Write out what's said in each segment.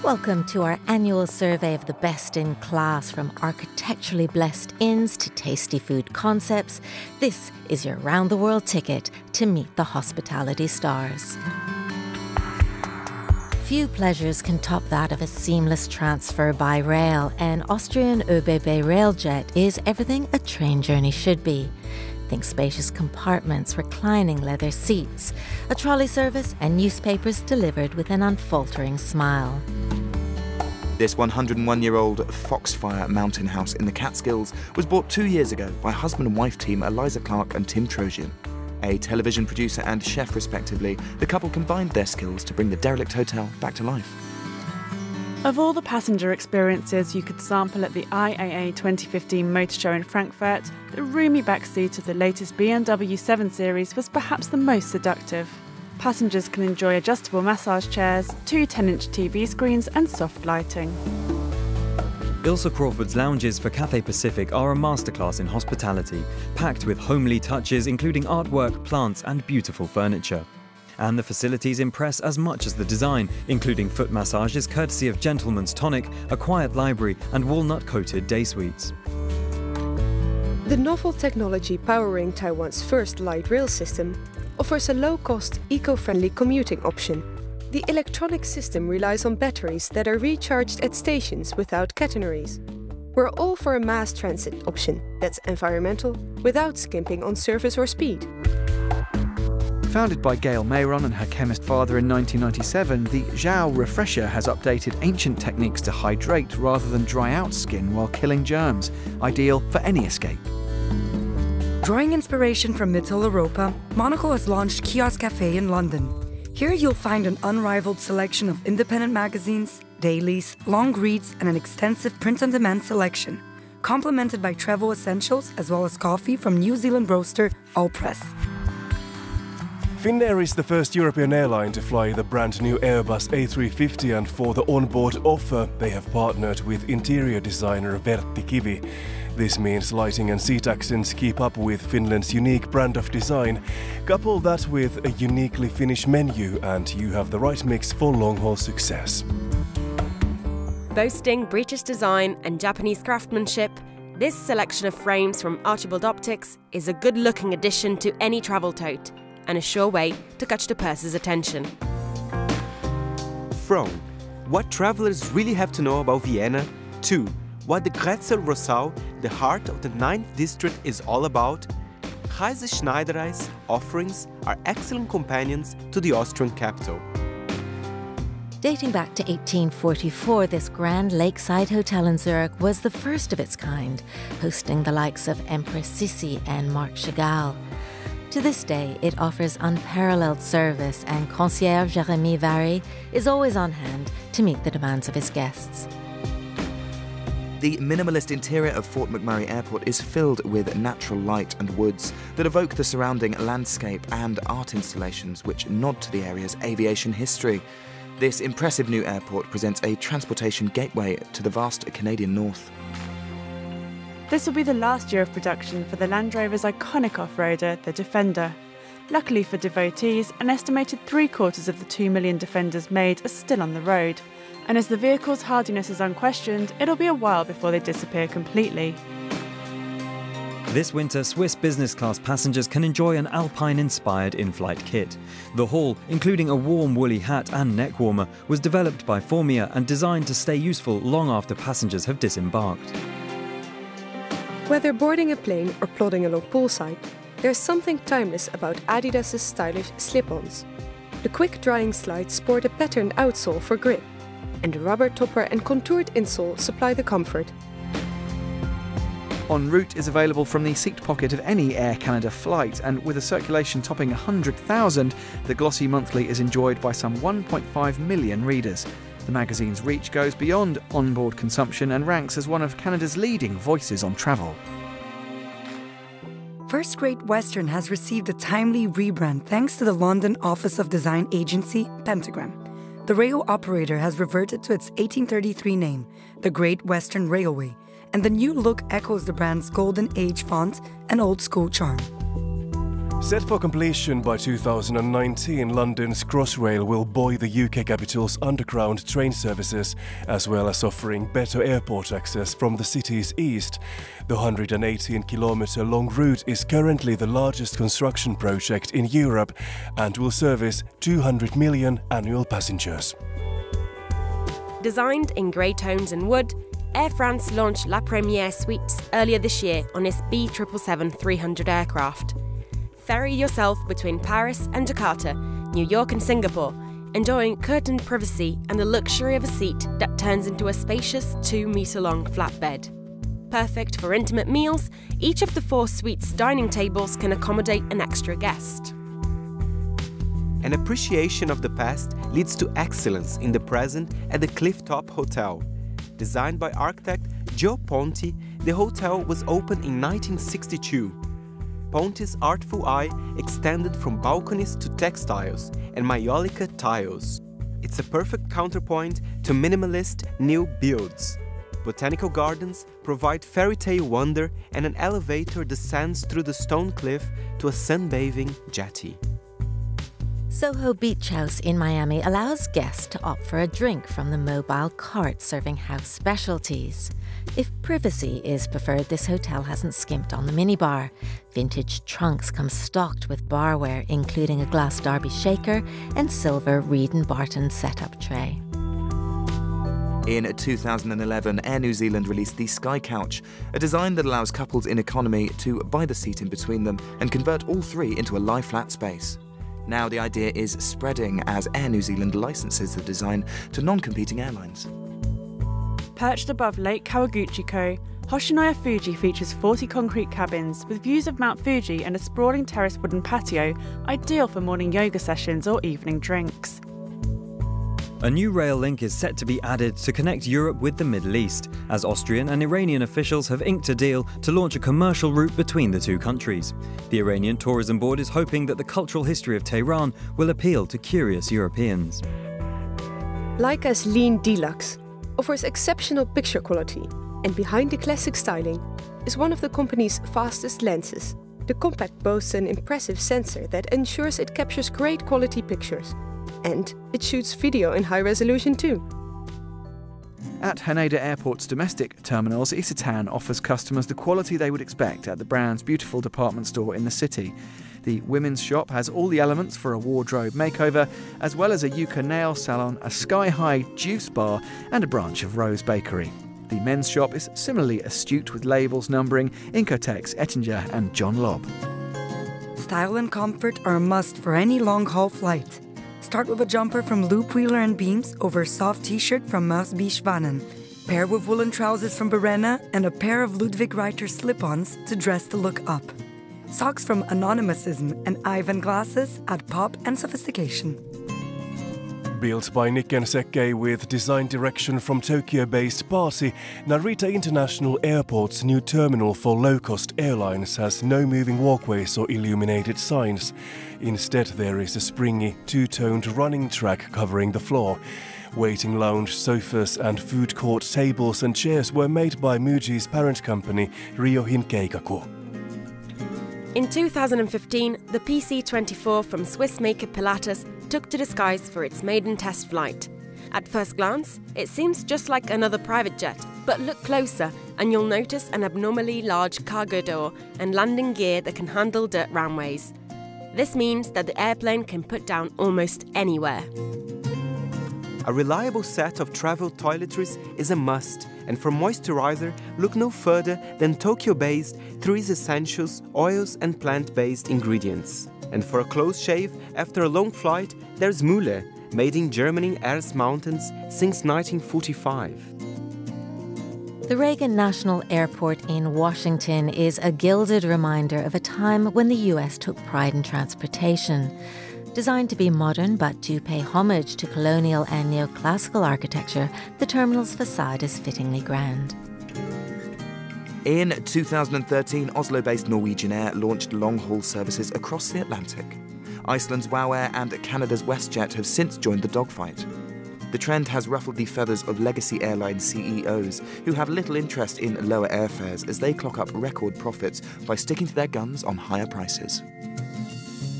Welcome to our annual survey of the best in class, from architecturally blessed inns to tasty food concepts. This is your round-the-world ticket to meet the hospitality stars. Few pleasures can top that of a seamless transfer by rail, and Austrian ÖBB Railjet is everything a train journey should be. Think spacious compartments, reclining leather seats, a trolley service and newspapers delivered with an unfaltering smile. This 101-year-old Foxfire mountain house in the Catskills was bought 2 years ago by husband and wife team Eliza Clark and Tim Trojan. A television producer and chef respectively, the couple combined their skills to bring the derelict hotel back to life. Of all the passenger experiences you could sample at the IAA 2015 Motor Show in Frankfurt, the roomy backseat of the latest BMW 7 Series was perhaps the most seductive. Passengers can enjoy adjustable massage chairs, 2 10-inch TV screens and soft lighting. Ilsa Crawford's lounges for Cathay Pacific are a masterclass in hospitality, packed with homely touches including artwork, plants and beautiful furniture. And the facilities impress as much as the design, including foot massages courtesy of Gentleman's Tonic, a quiet library and walnut-coated day suites. The novel technology powering Taiwan's first light rail system offers a low-cost, eco-friendly commuting option. The electronic system relies on batteries that are recharged at stations without catenaries. We're all for a mass transit option that's environmental without skimping on service or speed. Founded by Gail Mayron and her chemist father in 1997, the Zhao Refresher has updated ancient techniques to hydrate rather than dry out skin while killing germs, ideal for any escape. Drawing inspiration from Mittel Europa, Monocle has launched Kiosk Cafe in London. Here you'll find an unrivaled selection of independent magazines, dailies, long reads and an extensive print-on-demand selection, complemented by travel essentials as well as coffee from New Zealand roaster Allpress. Finnair is the first European airline to fly the brand new Airbus A350, and for the onboard offer they have partnered with interior designer Vertti Kivi. This means lighting and seat accents keep up with Finland's unique brand of design. Couple that with a uniquely Finnish menu and you have the right mix for long-haul success. Boasting British design and Japanese craftsmanship, this selection of frames from Archibald Optics is a good-looking addition to any travel tote, and a sure way to catch the purse's attention. From what travelers really have to know about Vienna, to what the Grätzl Rossau, the heart of the 9th district, is all about, Kaiser Schneiderlei's offerings are excellent companions to the Austrian capital. Dating back to 1844, this grand lakeside hotel in Zurich was the first of its kind, hosting the likes of Empress Sissi and Marc Chagall. To this day, it offers unparalleled service, and concierge Jérémy Vary is always on hand to meet the demands of his guests. The minimalist interior of Fort McMurray Airport is filled with natural light and woods that evoke the surrounding landscape, and art installations which nod to the area's aviation history. This impressive new airport presents a transportation gateway to the vast Canadian north. This will be the last year of production for the Land Rover's iconic off-roader, the Defender. Luckily for devotees, an estimated 3/4 of the 2 million Defenders made are still on the road. And as the vehicle's hardiness is unquestioned, it'll be a while before they disappear completely. This winter, Swiss business class passengers can enjoy an Alpine-inspired in-flight kit. The haul, including a warm woolly hat and neck warmer, was developed by Formia and designed to stay useful long after passengers have disembarked. Whether boarding a plane or plodding along poolside, there's something timeless about Adidas's stylish slip-ons. The quick-drying slides sport a patterned outsole for grip, and the rubber topper and contoured insole supply the comfort. En route is available from the seat pocket of any Air Canada flight, and with a circulation topping 100,000, the glossy monthly is enjoyed by some 1.5 million readers. The magazine's reach goes beyond onboard consumption and ranks as one of Canada's leading voices on travel. First Great Western has received a timely rebrand thanks to the London Office of Design agency, Pentagram. The rail operator has reverted to its 1833 name, the Great Western Railway, and the new look echoes the brand's Golden Age font and old-school charm. Set for completion by 2019, London's Crossrail will buoy the UK capital's underground train services, as well as offering better airport access from the city's east. The 118-kilometre-long route is currently the largest construction project in Europe and will service 200 million annual passengers. Designed in grey tones and wood, Air France launched La Première suites earlier this year on its B777-300 aircraft. Ferry yourself between Paris and Jakarta, New York and Singapore, enjoying curtained privacy and the luxury of a seat that turns into a spacious 2-metre-long flatbed. Perfect for intimate meals, each of the 4 suites' dining tables can accommodate an extra guest. An appreciation of the past leads to excellence in the present at the Clifftop Hotel. Designed by architect Gio Ponti, the hotel was opened in 1962. Ponti's artful eye extended from balconies to textiles and maiolica tiles. It's a perfect counterpoint to minimalist new builds. Botanical gardens provide fairy tale wonder, and an elevator descends through the stone cliff to a sunbathing jetty. Soho Beach House in Miami allows guests to opt for a drink from the mobile cart serving house specialties. If privacy is preferred, this hotel hasn't skimped on the minibar. Vintage trunks come stocked with barware, including a glass Derby shaker and silver Reed & Barton setup tray. In 2011, Air New Zealand released the Skycouch, a design that allows couples in economy to buy the seat in between them and convert all 3 into a lie-flat space. Now the idea is spreading as Air New Zealand licenses the design to non-competing airlines. Perched above Lake Kawaguchiko, Hoshinoya Fuji features 40 concrete cabins with views of Mount Fuji and a sprawling terrace wooden patio, ideal for morning yoga sessions or evening drinks. A new rail link is set to be added to connect Europe with the Middle East, as Austrian and Iranian officials have inked a deal to launch a commercial route between the 2 countries. The Iranian Tourism Board is hoping that the cultural history of Tehran will appeal to curious Europeans. Leica's Lean Deluxe offers exceptional picture quality, and behind the classic styling is one of the company's fastest lenses. The compact boasts an impressive sensor that ensures it captures great quality pictures. And it shoots video in high resolution too. At Haneda Airport's domestic terminals, Isetan offers customers the quality they would expect at the brand's beautiful department store in the city. The women's shop has all the elements for a wardrobe makeover, as well as a Yucca nail salon, a sky-high juice bar, and a branch of Rose Bakery. The men's shop is similarly astute with labels numbering Incotex, Ettinger, and John Lobb. Style and comfort are a must for any long-haul flight. Start with a jumper from Loop Wheeler & Beams over a soft t-shirt from Maus Bischwannen. Pair with woolen trousers from Berena and a pair of Ludwig Reiter slip-ons to dress the look up. Socks from Anonymousism and Ivan glasses add pop and sophistication. Built by Nick and Sekkei with design direction from Tokyo-based Party, Narita International Airport's new terminal for low-cost airlines has no moving walkways or illuminated signs. Instead, there is a springy, 2-toned running track covering the floor. Waiting lounge, sofas and food court tables and chairs were made by Muji's parent company, Ryohin Keikaku. In 2015, the PC-24 from Swiss maker Pilatus took to the skies for its maiden test flight. At first glance, it seems just like another private jet, but look closer and you'll notice an abnormally large cargo door and landing gear that can handle dirt runways. This means that the airplane can put down almost anywhere. A reliable set of travel toiletries is a must, and for moisturizer, look no further than Tokyo-based 3's Essentials oils and plant-based ingredients. And for a close shave after a long flight, there's Mühle, made in Germany Erz Mountains since 1945. The Regan National Airport in Washington is a gilded reminder of a time when the US took pride in transportation. Designed to be modern but to pay homage to colonial and neoclassical architecture, the terminal's facade is fittingly grand. In 2013, Oslo-based Norwegian Air launched long-haul services across the Atlantic. Iceland's WOW Air and Canada's WestJet have since joined the dogfight. The trend has ruffled the feathers of legacy airline CEOs, who have little interest in lower airfares as they clock up record profits by sticking to their guns on higher prices.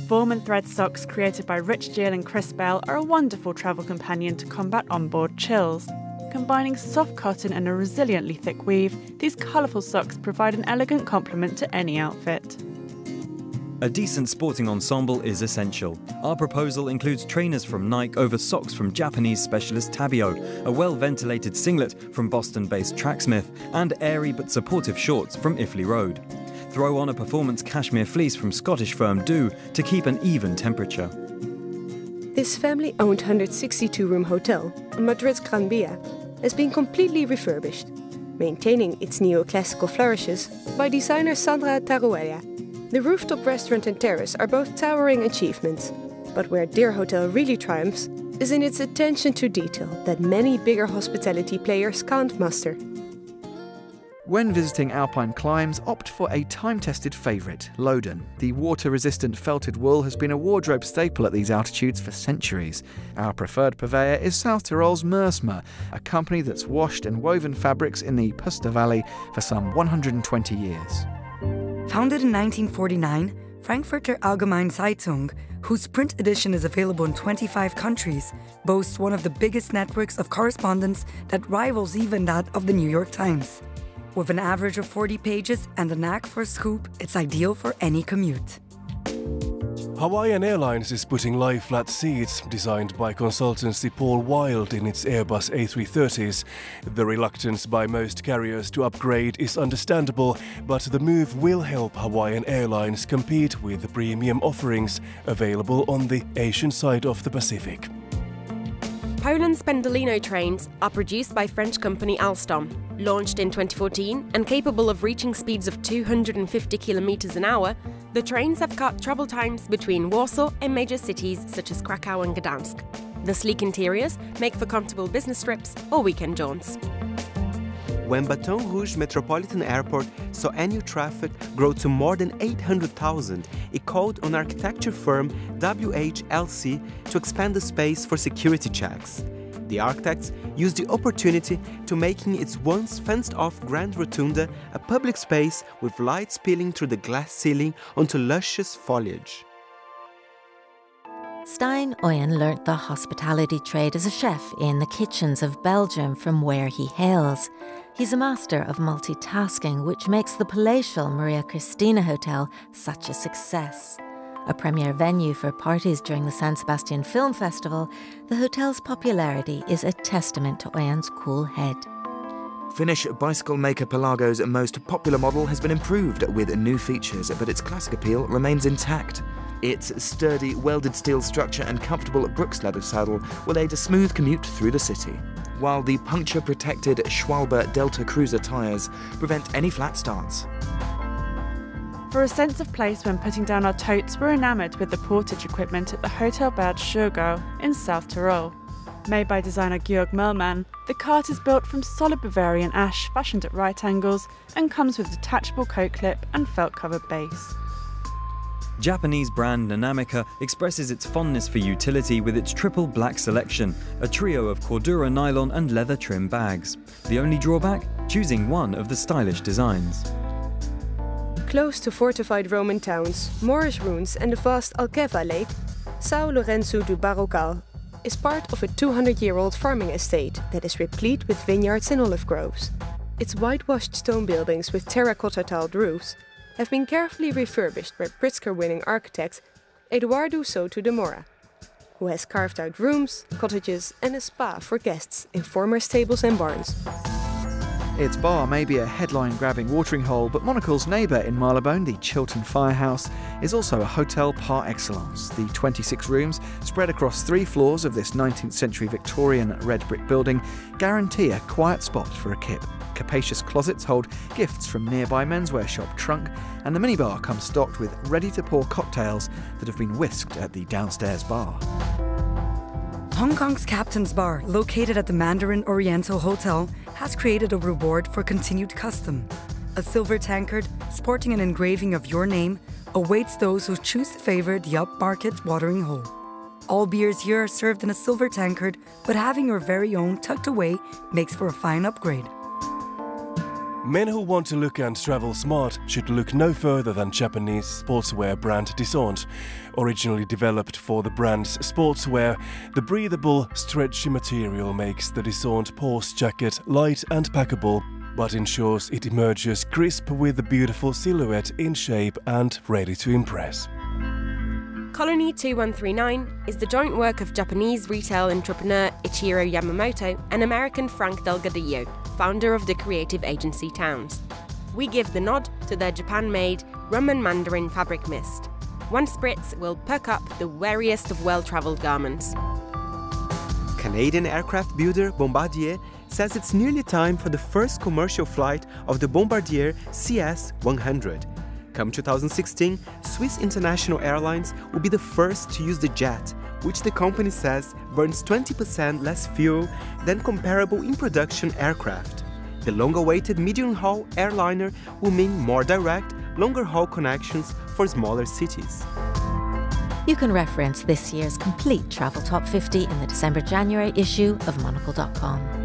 Form and thread socks created by Rich Gill and Chris Bell are a wonderful travel companion to combat onboard chills. Combining soft cotton and a resiliently thick weave, these colourful socks provide an elegant complement to any outfit. A decent sporting ensemble is essential. Our proposal includes trainers from Nike over socks from Japanese specialist Tabio, a well-ventilated singlet from Boston-based Tracksmith, and airy but supportive shorts from Iffley Road. Throw on a performance cashmere fleece from Scottish firm Do to keep an even temperature. This family-owned 162-room hotel on Madrid's Gran Via has been completely refurbished, maintaining its neoclassical flourishes by designer Sandra Taruella. The rooftop restaurant and terrace are both towering achievements, but where Deer Hotel really triumphs is in its attention to detail that many bigger hospitality players can't muster. When visiting alpine climbs, opt for a time-tested favourite, Loden. The water-resistant felted wool has been a wardrobe staple at these altitudes for centuries. Our preferred purveyor is South Tyrol's Mersma, a company that's washed and woven fabrics in the Puster Valley for some 120 years. Founded in 1949, Frankfurter Allgemeine Zeitung, whose print edition is available in 25 countries, boasts one of the biggest networks of correspondence that rivals even that of the New York Times. With an average of 40 pages and a knack for a scoop, it's ideal for any commute. Hawaiian Airlines is putting lie-flat seats designed by consultancy Paul Wild in its Airbus A330s. The reluctance by most carriers to upgrade is understandable, but the move will help Hawaiian Airlines compete with the premium offerings available on the Asian side of the Pacific. Poland's Pendolino trains are produced by French company Alstom, launched in 2014 and capable of reaching speeds of 250 km an hour. The trains have cut travel times between Warsaw and major cities such as Krakow and Gdansk. The sleek interiors make for comfortable business trips or weekend jaunts. When Baton Rouge Metropolitan Airport saw annual traffic grow to more than 800,000, it called on architecture firm WHLC to expand the space for security checks. The architects used the opportunity to making its once fenced-off Grand Rotunda a public space with light spilling through the glass ceiling onto luscious foliage. Stein Oyen learnt the hospitality trade as a chef in the kitchens of Belgium from where he hails. He's a master of multitasking, which makes the palatial Maria Cristina Hotel such a success. A premier venue for parties during the San Sebastian Film Festival, the hotel's popularity is a testament to Oyen's cool head. Finnish bicycle maker Pelago's most popular model has been improved with new features, but its classic appeal remains intact. Its sturdy, welded steel structure and comfortable Brooks leather saddle will aid a smooth commute through the city, while the puncture-protected Schwalbe Delta Cruiser tyres prevent any flat starts. For a sense of place when putting down our totes, we're enamoured with the portage equipment at the Hotel Bad Schurgau in South Tyrol. Made by designer Georg Möllmann, the cart is built from solid Bavarian ash fashioned at right angles and comes with detachable coat clip and felt-covered base. Japanese brand Nanamica expresses its fondness for utility with its triple black selection, a trio of Cordura nylon and leather trim bags. The only drawback? Choosing one of the stylish designs. Close to fortified Roman towns, Moorish ruins and the vast Alqueva Lake, São Lourenço do Barrocal is part of a 200-year-old farming estate that is replete with vineyards and olive groves. Its whitewashed stone buildings with terracotta-tiled roofs have been carefully refurbished by Pritzker-winning architect Eduardo Soto de Mora, who has carved out rooms, cottages and a spa for guests in former stables and barns. Its bar may be a headline-grabbing watering hole, but Monocle's neighbour in Marylebone, the Chiltern Firehouse, is also a hotel par excellence. The 26 rooms, spread across 3 floors of this 19th century Victorian red brick building, guarantee a quiet spot for a kip. Capacious closets hold gifts from nearby menswear shop Trunk, and the minibar comes stocked with ready-to-pour cocktails that have been whisked at the downstairs bar. Hong Kong's Captain's Bar, located at the Mandarin Oriental Hotel, has created a reward for continued custom. A silver tankard, sporting an engraving of your name, awaits those who choose to favor the upmarket watering hole. All beers here are served in a silver tankard, but having your very own tucked away makes for a fine upgrade. Men who want to look and travel smart should look no further than Japanese sportswear brand Descente. Originally developed for the brand's sportswear, the breathable, stretchy material makes the Descente Pause jacket light and packable, but ensures it emerges crisp with a beautiful silhouette in shape and ready to impress. Colony 2139 is the joint work of Japanese retail entrepreneur Ichiro Yamamoto and American Frank Delgadillo, founder of the creative agency Towns. We give the nod to their Japan-made rum and mandarin fabric mist. One spritz will perk up the weariest of well-travelled garments. Canadian aircraft builder Bombardier says it's nearly time for the first commercial flight of the Bombardier CS-100. Come 2016, Swiss International Airlines will be the first to use the jet, which the company says burns 20% less fuel than comparable in-production aircraft. The long-awaited medium-haul airliner will mean more direct, longer-haul connections for smaller cities. You can reference this year's complete Travel Top 50 in the December-January issue of Monocle.com.